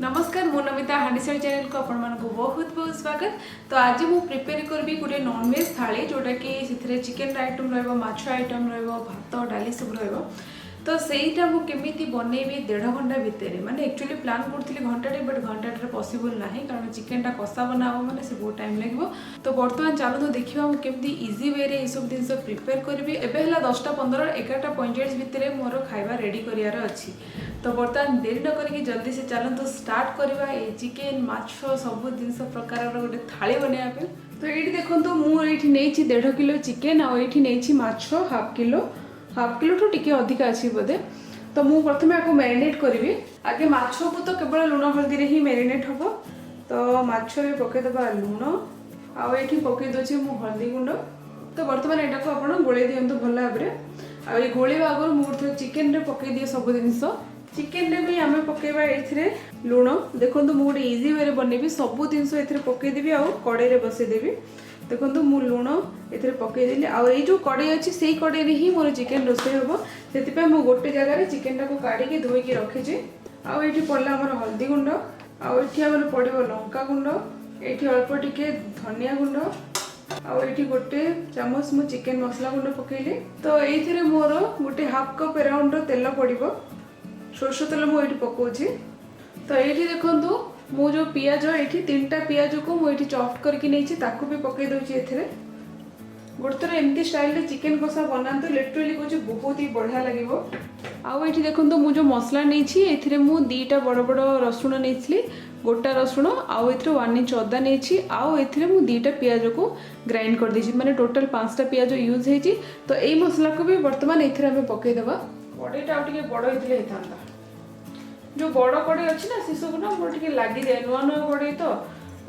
नमस्कार मो नमिता हांडीशाड़ी चैनल को आपण मानक बहुत बहुत स्वागत। तो आज मु प्रिपेयर करबी गोटे नॉनवेज थाली जोटा कि सिथरे चिकन आइटम रहबो, माछ आइटम रहबो, भात डाली सब रहबो। तो सेटा मु केमिति बनेबी 1.5 घंटा भितर माने एक्चुअली प्लान करथिली घंटाटे बट घंटाटे पॉसिबल नाही कारण चिकन टा कसा बनाबो माने से बहुत टाइम लागबो। तो वर्तमान चालू तो देखिबा मु केमिति इजी वे रे ए सब दिन सब प्रिपेयर करबी। एबे हला 10:15 11:45 भितर मोर खाइबा रेडी करियार अछि। तो बर्तमान देरी न करिक जल्दी से चलते स्टार्ट करवा ये चिकेन माछ सब जिन प्रकार गोटे थाली बनवा पे। तो ये देखो मुझे 1.5 किलो चिकेन आठी माछ हाफ किलो ठू टी अधिक अच्छी बोधे। तो मुझे प्रथम आपको मैरिनेट करी। आगे माछ को तो केवल लुण हल्दी ही मैरिनेट हम। तो माछ पकईदे लुण आठी पकई दूसरी मु हल्दी गुंड। तो बर्तमान यहाँ को आप गोल दिंतु भल भाव में। आ गोलेवा आगर मुझे चिकेन रे पकई दिए सब जिनस। चिकेन रे भी आम पकेबा ए लुण देखो मुझे गोटे इजी वे बनैबी सब जिनस ए पकईदेवी आ कड़े बसईदेवी। देखो मु लुण ए पकईदेली आई जो कड़े अच्छी से कड़े ही मोर चिकेन रोषे हम से मुझे गोटे जगार चिकेन टाक काढ़ी धोईकी रखी। आठी पड़ा आम हल्दी गुंड आठी आम पड़ो लंका गुंड ये अल्प टिके धनिया गुंड आठी गोटे चामच मु चिकेन मसला गुंड पकेली। तो ये मोर गोटे हाफ कप अराउंड तेल पड़ो सोरष तेल मुझे पकाउछि। तो ये देखो मु जो पियाज ये 3टा पियाज को मुझे चॉप करके नहीं भी पकई दूसरी गोटे थर एमती स्टाइल चिकेन कषा बनातु लिटरली कह बहुत ही बढ़िया लगे। आउ ये देखो मु जो मसला नहीं ये मु 2टा बड़ बड़ रसुण नहीं गोटा रसुण आउ 1 इंच अदा नहीं आउ ये मु 2टा पियाज को ग्राइंड कर देछि माने टोटल 5टा पियाज यूज होती। तो यही मसला को भी बर्तमान ये पकईदेवा। कड़ईटा आगे बड़ होता जो बड़ कड़ई अच्छी ना से सब ना मोटे लगी जाए नुआ नुआ कड़ई तो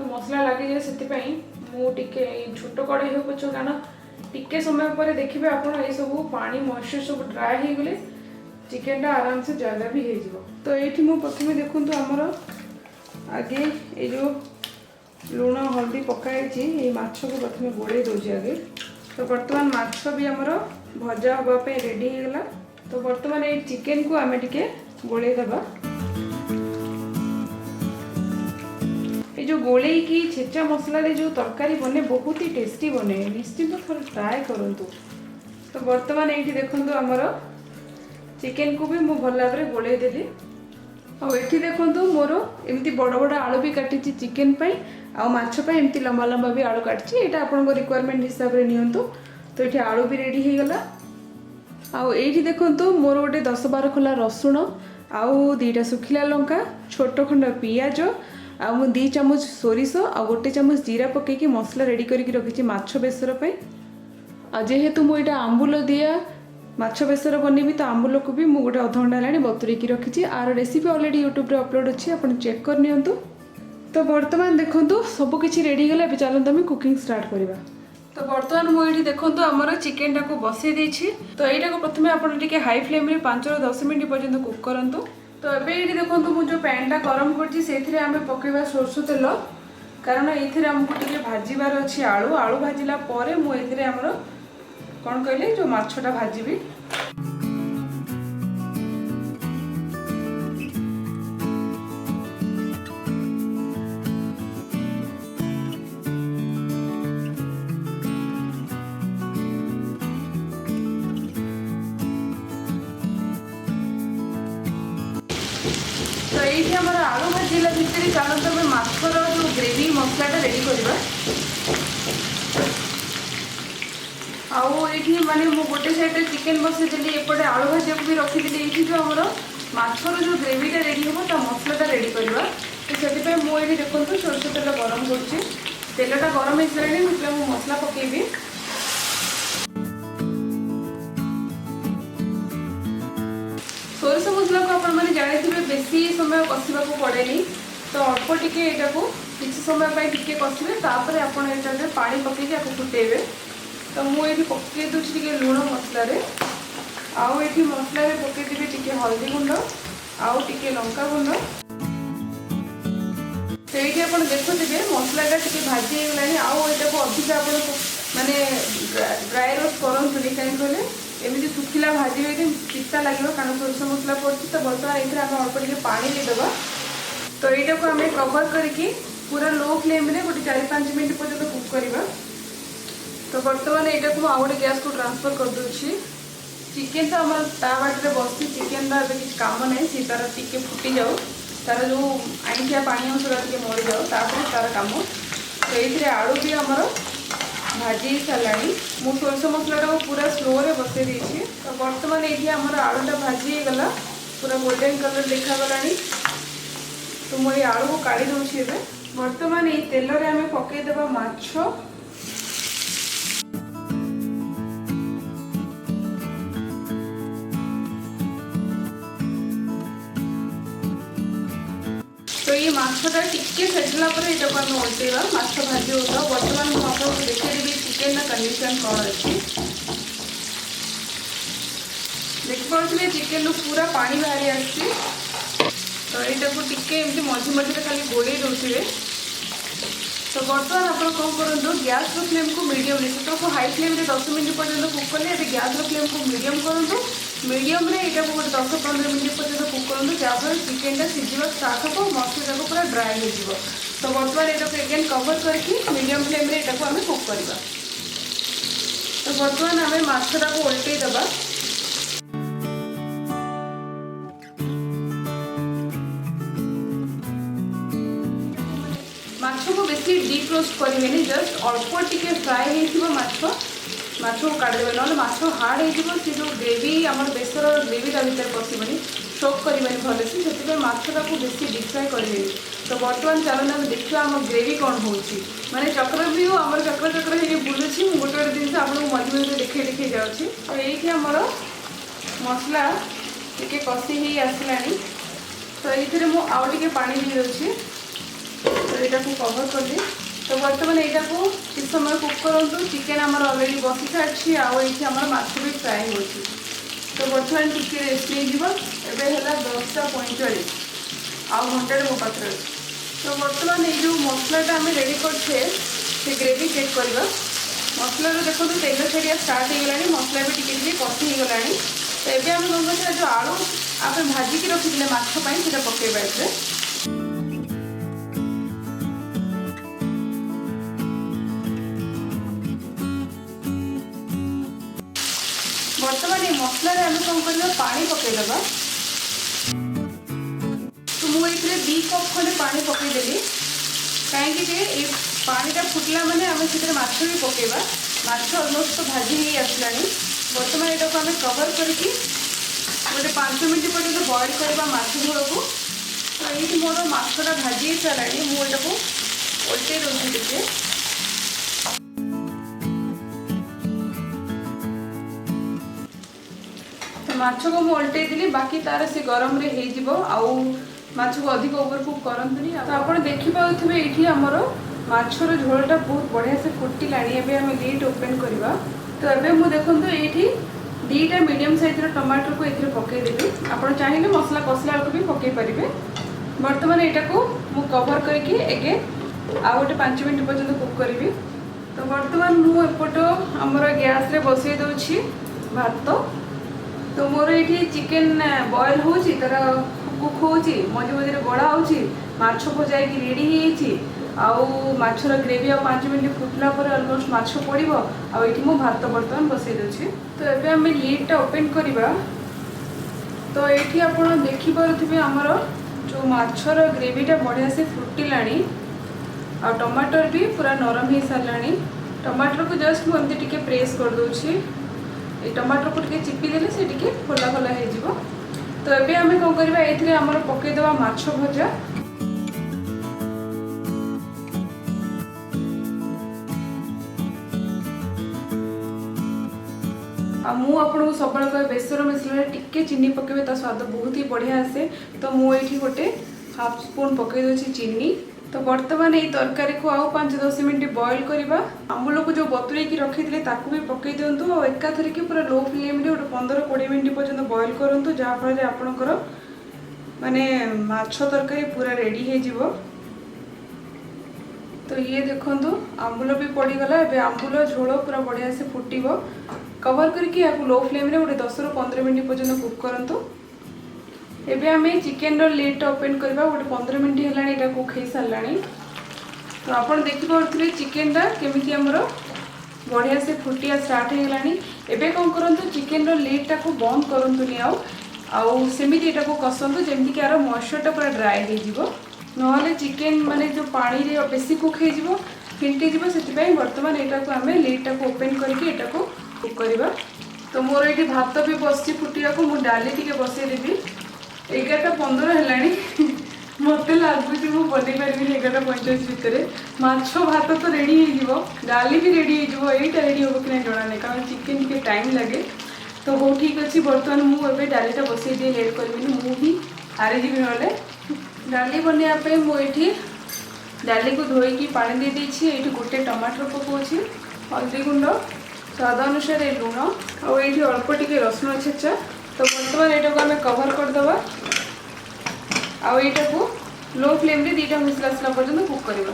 मसला लगी जाए से छोट कड़ई हो पछ कारण टिके समय पर देखिए आप सब पानी मॉइस्चर सब ड्राए हो गले चिकेन टा आराम से जगह भी हो। तो ये मुझे प्रथम देखूँ आमर आगे ये जो लुण हल्दी पकाई माछ को प्रथम गोड़े दूसरी आगे। तो बर्तमान माछ भी आमर भजा हाँपाई रेडी होगा। तो बर्तमान ये चिकेन को आम टे गोले दबा। ये जो गोले की छेचा मसला रे जो तरकारी बने बहुत ही टेस्टी बने निश्चित थोड़ा ट्राए करंतु। तो बर्तमान ये देखो आमर चिकेन को भी मुझे भल भाव गोले देली। आठी देखो मोर एमती बड़ बड़ आलू भी काटी चिकेन आछ एमती लंबा लंबा भी आलू काटी यहाँ आप रिक्वायरमेंट हिसाब से नियंतु। तो ये आलू भी रेडी हो गला। आउ ये देखो मोर गोटे 10-12 खोला रसुण आउ 2टा सुखिला लंका छोट खंड पियाज आ 2 चामच सोरिष आ 1 चामच जीरा पकईकी मसला रेडी करके रखी माछ बेसर पर। जेहेतु मुझे आंबुल दिया माछ बेसर बनैबी तो आंबुल को भी मुझे गोटे अध घंटा है बतुरेकी रखी। आर रेसिपी ऑलरेडी यूट्यूब रे अपलोड अच्छी आप चेक कर नियंतु। तो बर्तमान देखो सबकिछि रेडी गला। अब चलते आम कुकिंग स्टार्ट करवा। तो बर्तमान मुझे देखो आमर चिकेन टाक बसई देछि। तो यहाँ को प्रथम आपटे हाई फ्लेम रे 5-10 मिनट पर्यंत कुक करंतु। तो ये देखो मुझे पैन टा गरम कर पकेबा सोरष तेल कारण ये आमको टे भाजबार अच्छी आलू आलू भाजिला मुझे आमर कौन कहले जो माछटा भाजबी। तो ये आम आलू भाजिला भितर चलते आम माछर जो ग्रेवी मसलाटा रेडी करवा। आठी माने मु गोटे साइड चिकेन बसईदेली एपटे आलू भाजा भी रखीदी। ये जो आमर माछर जो ग्रेवीटा रेडी हम मसलाटा रेडी करवा। तो से मुझे देखो सोरष तेल गरम कर तेलटा गरम हो सारे मुझे मसला पकेबी। सोरिष मसला को आप जानी बेसी समय कषा पड़े तो अल्प टिके यहाँ को किसी समय टिके कषे तापर आप पानी पकईकि फुटेबे। तो मुझे पकई दूसरी टे लुण मसलार आउ ये मसला पकईदेवी टे हल्दी गुंड आउ टे लंका गुंड। तो ये आप देखुए मसलाटा टे भाजी होगा आउ यहाँ को अधिक आप माने ड्राई रोस्ट करंतुनी कहीं कहले एमती सुखिला भाजी पिता लगे कारण सोरष मसला पड़ी। तो बर्तमान ये अल्प टे पानी देदेबा तो यहाँ को आम कवर करके पूरा लो फ्लेम रे गोटे 4-5 मिनट पर्यटन कुक करवा। तो बर्तमान यहाँ को आउ गए गैस को ट्रांसफर कर दूसरी। चिकेन तो आम ता बाटे बस चिकेन किसी काम ना सी तार टिके फुटी जाऊ तार जो आईठिया पानी अंशा टे मरी जाऊ तार काम। तो ये आलू भी आमर भाजी सारा मु सोरष मसला को पूरा स्लो रे बसई देती। तो बर्तमान ये आमर आलूटा भाजी गला पूरा गोल्डन कलर देखा। तो मुझे आलू को काढ़ी दूसरी। बर्तमान ये तेल रे आम पकईदेवा माछ। तो ये माछटा टिके सेटला पर यहाँ को आम उल्टेवा माछ भाजी होता। बर्तमान मुझे आपको देखी चिकेन कंडीशन कौन अच्छी देखिए चिकेन पूरा पानी बाहरी आसी। तो यहाँ को टिके एमती मझे मझे खाली गोड़े दौरे। तो बर्तमान आप कौन करूँ गैस फ्लेम को मीडियम तो हाई फ्लेम रे 10 मिनट पर्यटन कुक कले गैस फ्लेम को मीडियम करूँ। मीडियम रे यहाँ को गोटे 10-15 मिनट पर्यटन कुक करूँ जहाँफल चिकेन सिझा स्टार्ट हम मसला को पूरा ड्राए हो। तो बर्तमान यहाँ को एगेन कवर करके मीडियम फ्लेम रे यहाँ को आम कुक करवा। तो बर्तमान आम माछटा को उल्टेदेवा। माछ को बेसी डीप रोस्ट करेंगे जस्ट अल्प टिके फ्राए हो माछ को काढ़े ना माछ हार्ड हो जो ग्रेवी आम बेसर ग्रेवी भर पशबनी सोक करनी भलसे से माछटा को बेसी डीप फ्राए करेंगे। तो बर्तमान चलन आम देखा आम ग्रेवी कौन हो माने चक्र भी हो आम चक्र चक्र हो बुलूची गोटे गोटे जिन आपको मझे मझे देखे देखे जाऊँगी। तो ये आमर मसला टी कषि ही आसला। तो ये मुझे पानी दे दूसरी। तो यहाँ को कवर कर दी। तो बर्तमान यहाँ को किस समय कुक करूँ चिकेन आमर अलरेडी बसी सारी आम माछ भी फ्राए हो। तो बर्तमान टी रेस्ट नहीं है 10:45 आउ घंटे मो पाखे। तो बर्तमान ये जो मसलाटा आम रेडी करछे से ग्रेवी चेक करवा। मसला देखो तेल छाड़िया स्टार्ट हो गला मसला भी टी कषि हो गला। तो ये आम कौन कर जो आलू आप भाजिकी रखी माछपाई से पकेबा। बर्तमान ये मसला आम कौन करवा पानी पकईदेवा। तो मुझे 2 कप खंडे पानी पकईदेली कहीं पानीटा फुटला माने आम से माछ भी पकेबा। माछ अलमोस्ट तो भाजी ही आसला। बर्तमान यहाँ को आम कवर करके गोटे 5 मिनट पर्यटन बॉयल करवा माछ झोल को। तो ये मोर माछटा भाजी सारा मुझे को उल्टे दूसरी टे। तो माछ को मुझे उल्टे देली बाकी तार से गरम रे हो आउ माछ को अधिक ओवर कुक करंतनी। तो आप देखिए ये आमर माछर झोलटा बहुत बढ़िया से फुटिला। आम लीड ओपन करवा। तो ये मुझे देखो ये 2टा मीडियम साइज टमाटर को ये पकईदेवी। आप चाहिए मसला कषला को भी पकई पारे। बर्तमान यहाँ को मु कवर करके एगेन आउ गोटे 5 मिनट पर्यटन कुक करी। तो बर्तमान मुपट आमर गैस रे बसई दूची भात। तो मोर ये चिकेन बॉयल हो तार कुक हो मझे मझे गड़ा हो माछ भजा रेडी आउ माछर ग्रेवी 5 मिनट फुटला पर अलमोस्ट माछ पड़ो आठी मो भात बर्तमान बसई दूसरी। तो ये आम लीडटा ओपन करवा। तो ये आप देखिपे आमर जो माछर ग्रेवीटा बढ़िया से फुटिला आ टमाटर भी पूरा नरम हो सारा। टमाटर को जस्ट मुझे प्रेस कर दूची। ये टमाटर को टिके चिपी देले से टिके खोला खोला हो। तो ये आम कौन करवा ये आम पकईदेवा माछ भजा। आपको सब बेसर मिश्रण टिके चीनी पकेबे ता स्वाद बहुत ही बढ़िया आसे। तो मुझे गोटे हाफ स्पून पकई दूसरी चीनी। तो बर्तमान ये तरकारी को आउ 5-10 मिनट बॉयल करवा। आंबुल को जो बतुरे रखी थे भी पकई दिंतु और एकाथर की पूरा लो फ्लेम रे 15-20 मिनट पर्यटन बॉयल करूँ जहाँफल आपणकर माने माछ तरकारी पूरा रेडी हो। तो ये देखो आंबुल भी पड़गला। ए आंबुल झोल पूरा बढ़िया से फुटब। कवर करके लो फ्लेम रे गोटे 10-15 मिनट पर्यटन कुक करूँ। एबे आमे चिकन रो लिड ओपन करबा गोटे 15 मिनिट हेलाणी एटा कुक खई सारलाणी। तो आपण देखि पाउथिले चिकन टा केमिति हमरो बढ़िया से फुटिया स्टार्ट हो गलानी। एबे कोन करंतु चिकन रो लिड टा को बंद करंतुनी आउ सेमिति एटा को कसंतु जेमति कि आरो मॉइस्चर टा पूरा ड्राई हो जिवो नहले चिकन माने जो पानी रे बेसी कुक हो जिवो फिंटी जिवो सेति पई वर्तमान एटा को हमें लिड टा को ओपन करके एटा को कुक करबा। तो मोर एठी भात भी बसची फुटिया को मु डाली टिके बसै देबी 11:15 हेलाणी मत लगुच मुझे बन पारि 11:45 भितर माछ भात तो रेडी हो डाली भी रेडी हो रेडी हम कि जना नहीं कारण चिकेन के टाइम लगे। तो हो ठीक अच्छे बर्तमान मुझे डालीटा बसई दिए लेट करी मुझे हारी जी ना डाली बनवाई मुझे डाली को धोईकी पानी दे देछि। ये गोटे टमाटर पकाउछि हल्दी गुंड स्वाद अनुसार लुण आईटी अल्प टिके रसुण छेचा। तो बर्तमान यहाँ को आम कवर करदे आईटा को लो फ्लेम रे 2टा हुइसल आसला पर्यंत कुक करबा।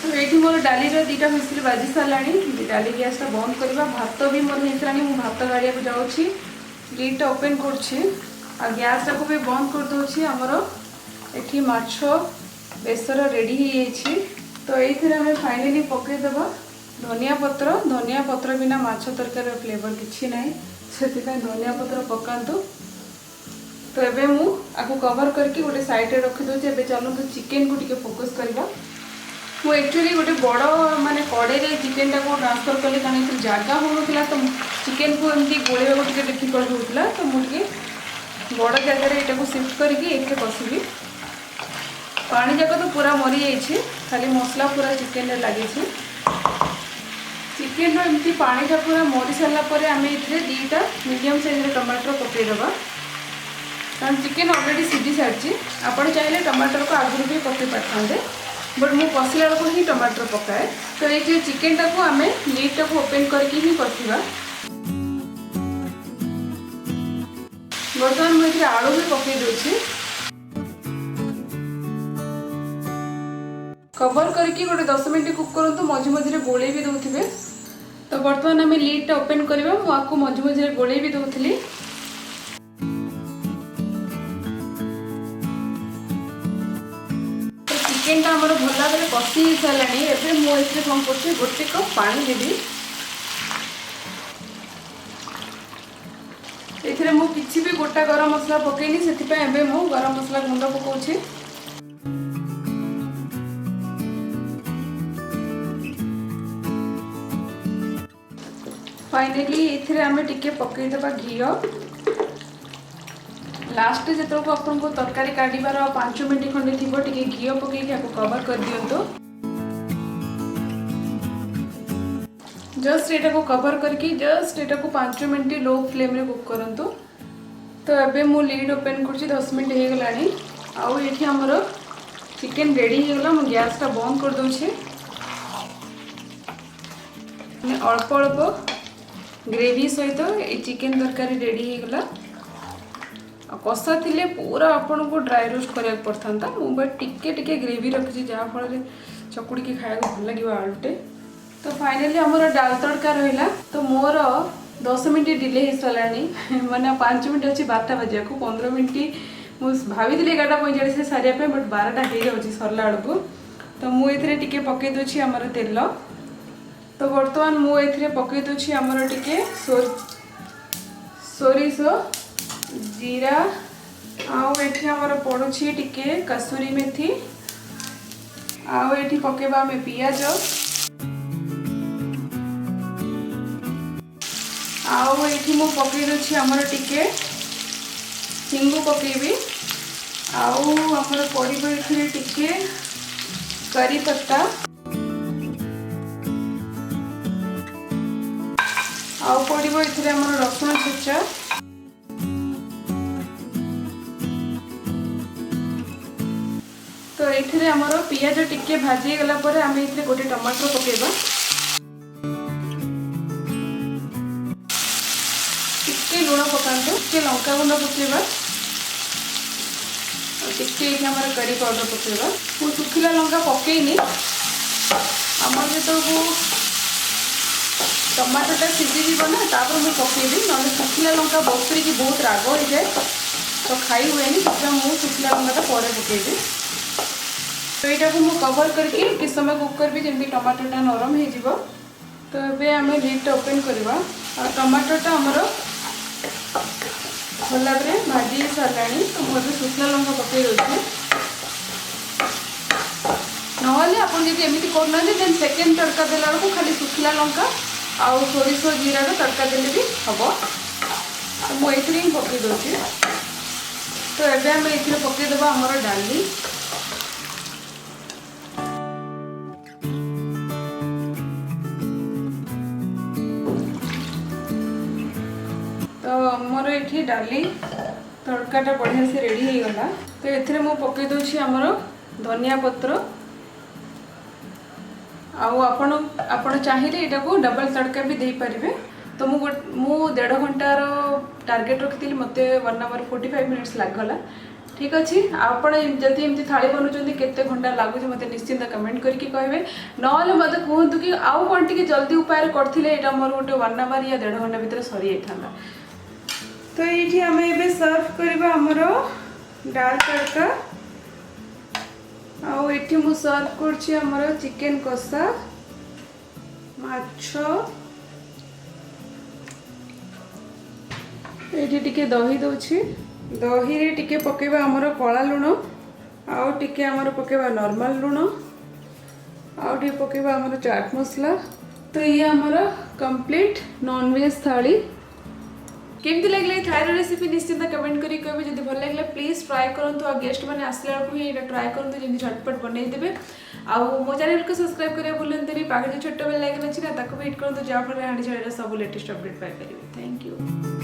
तो ये मोर डाली 2टा हुइसल बाजी साराणी डाली गैस टा बंद करबा। भात भी मोर हेतरानी मु भात गाड़िया को जाउछि लिड टा ओपन करछि आ गैस टा को भी बंद कर दोछि। हमर एठी माछ बेसर रेडी हो जाइछि। तो ये आम फाइनली पकई देबा धनिया पत्र बिना माछ तरकारी फ्लेवर किछि नाही से धनिया पत्र पकातु। तो एबे मु आको कवर करके गोटे साइड रे रखि दोछि। एबे चलନ୍ତୁ चिकन को टिके फोकस करबा। मु एक्चुअली गोटे बड़ माने कड़े रे चिकन टा को ट्रांसफर कले कारण इस जगह होनथिला तो चिकन को एमती गोलेबा को टिके डिफिकल्ट होतला। तो मु टिके बड़ जगह रे एटा को शिफ्ट करके एके कसिबी। पानी जाक तो पूरा मरी जाइछि खाली मसला पूरा चिकन रे लागि छि। चिकेन एमती पानी टा पूरा मरी सारा पर आम ये 2टा मीडियम साइज टमाटर पकईदबा कारण चिकेन ऑलरेडी सीझी सारी। आपड़ चाहिए टमाटर को आगुरी भी पकई पारे बट मु कसिला बेलू ही टमाटर पकाए। तो ये चिकेन टा को आम लिड टा को ओपन करके ही कसिबा। बर्तमान मुझे आलू भी पकई दोछि कवर करके गोटे 10 मिनट कुक करंतु मझे मझे गोले भी दउथिबे। तो बर्तमान आम लिड टा ओपन करबा मु आपको मझे मझे गोले भी दउथली। तो चिकेन टा हमर भला बेले कसी सारानी। एबे मु एथे कोन करछि गोटे कप पानी देबी। एथरे मु किछि भी गोटा गरम मसला पकेनी सेति पे एबे मु गरम मसला गुंड पकाउछि। फाइनली ये आम टिके पकईदबा घी लास्ट जो आपन को तरकारी काटिबार 5 मिनट खंडे थी टिके घी पकईकि आपको कवर कर दियंतो। जस्ट एटा को कवर करके जस्ट एटा को 5 मिनट लो फ्लेम रे कुक करंतु। तो एबे मु लिड ओपन करछि 10 मिनट हो गलानी आउ एठी हमर चिकन रेडी हो गला। मु गैस टा बंद कर दोछि अल्प अल्प ग्रेवी सहित ये चिकेन तरकारी रेडी हो गला। कषा थिले पूरा आपन को ड्राई रोस्ट करिया पड़ता मु बट टिके टिके ग्रेवी रखी जहाँ फल चकुड़ी के खाया भल लगे आलूटे। तो फाइनली हमर डाल तड़का रहा। तो मोर 10 मिनट डिले हो सारानी माने 5 मिनट अच्छी 12टा बजे को 15 मिनट मुझे भाभी 11:45 सारे बट 12टा हो जाऊँगी सरला बेलू। तो मुझे टिके पकई दोछि हमर तेल। तो बर्तमान मुझे पकई दोछि हमर टिके सोरिष जीरा आउ एठी हमर पड़ुछि टिके कसूरी मेथी आउ एठी पकेबा में पियाज आउ एठी मु पकई दोछि हमर टिके हिंगु पकेबी आउ हमर पड़िबो एठी टिके करी पत्ता आउ पड़िबो एथिरे हमर रसुण छेचा तो ये आमर पियाज टिके भाजी गला पर आम ये गोटे टमाटर पकेबा टिके लुण पकातु टिके लंका गुंड पकेबा टिके आमर करी पाउडर पकेबा मु सुखिला लंका पकेनी आमर जो टमाटोटा सीझीज ना तापर मुझे पकईबी ना शुखिला लंका बसुरी बहुत राग हो जाए तो खाई हुए मुझे शुखिला लंका पर पकईबी। तो यहाँ को मुझे कवर करके किस समय कुक करी जमी टमाटोटा नरम हो। तो ये आम लिड ओपन करवा टमाटोटा आमर भल भाव भाजी सारा तो मुझे शुखिला लंका पकई दूसरी नहले आप एमती करना देन सेकेंड तड़का देला बेलू खाली शुखिला लंका आउ सोरिष जीरार तड़का देले भी हम। तो मुझे ही पकई दूसरी। तो ये आम ये पकईदेवा आमर डाली तो मोर ये डाली तड़काटा बढ़िया से रेडी हो गला। तो ये मुझे पकई दूसरी आमर धनिया पत्र आपण चाहिए यहाँ को डबल तड़का भी दे पारे। तो मु 1.5 घंटार टार्गेट रखी मत 1 आवर 45 मिनिट्स लगला। ठीक अच्छे आपड़ जदि एमती थाली बनाऊँ केते घंटा लगुच मत निश्चिंत कमेंट करके कहे ना मत कहतु कि आउ कौन टी जल्दी उपाय करते यहाँ मोर गोटे 1 आवर या 1.5 घंटा भितर सरी जाता। तो ये आम ए सर्व करवा आमर डाल तड़का आउ एठी मु सर्व करछि हमर चिकन कषा माछ एठी टिके दही दोछि दही रे टिके पकेबा हमर कला लुण आउ टिके हमर पकेबा नॉर्मल लुण आउ टिके पकेबा हमर चाट मसला। तो ये हमर कंप्लीट नॉन वेज थाली केमती लगे थालीर रेसिपी निश्चिंत कमेंट करी कहे जब भल लगे प्लीज ट्राए करूँ आ गेस्ट मैंने आसला बेलू ही ट्राए करूँ जमी झटपट बनईदेवे। आउ मो चैनल को सब्सक्राइब करें भूलते पाखे जो छोट बेल लाइकन अच्छी ना भी हिट करूँ जहाँफल हाँ सब latest update Piper. Thank you.